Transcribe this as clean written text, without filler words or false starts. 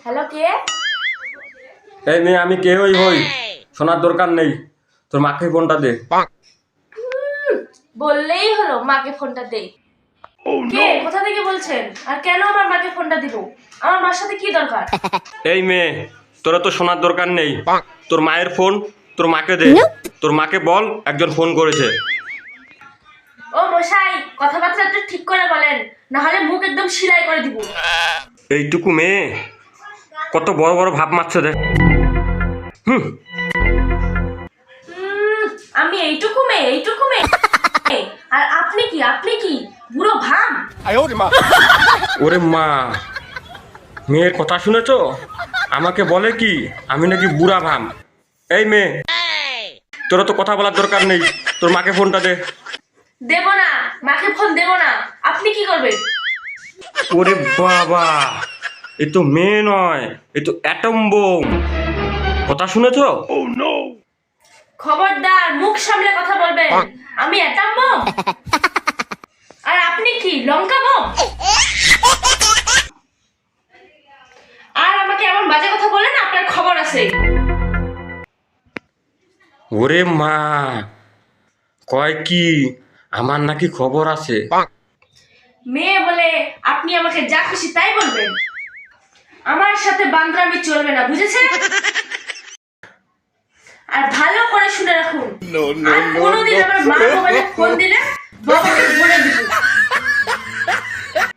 Hello, কে? এই মেয়ে, আমি কে হই শোনার দরকার নেই। তোর মাকে ফোনটা দে। বললেই হলো মাকে ফোনটা দে। কে? কোথা থেকে বলছেন? আর কেন আমার মাকে ফোনটা দিব? আমার মার সাথে কি দরকার? এই মেয়ে, তোরা তো শোনার দরকার নেই। তোর মায়ের ফোন তোর মাকে দে। তোর মাকে বল একজন ফোন করেছে। ও মশাই, কথাবার্তা একটু ঠিক করে বলেন, না হলে মুখ একদম সিলাই করে দিব। এইটুকু মেয়ে কত বড় বড় ভাব মারছে দেখ। হুম। আমি এইটুকু মেয়ে? আর আপনি কি বুড়ো ভাম? ওরে মা, মেয়ের কথা শুনেছো? আমাকে বলে কি আমি নাকি বুড়া ভাম। এই মেয়ে, তোরা তো কথা বলার দরকার নেই। তোর মাকে ফোনটা দে। দেব না, মাকে ফোন দেব না। আপনি কি করবেন? ওরে বাবা, এ তো মেয়ে নয়, এ তো অ্যাটম বোম। কথা শুনেছো? খবরদার, মুখ সামলে কথা বলবেন। আমি অ্যাটম বম? আর আপনি কি লঙ্কা বম? আর আমাকে এমন বাজে কথা বলেন, আপনার খবর আছে। ওরে মা, কয় কি আমার নাকি খবর আছে? মেয়ে বলে আপনি আমাকে যা খুশি তাই বলবেন। আমার সাথে বান্দরামি চলবে না, বুঝেছেন? আর ভালো করে শুনে রাখুন, আর কোনোদিন আমার মা মোবাইলে ফোন দিলে বাবাকে বলে দিব।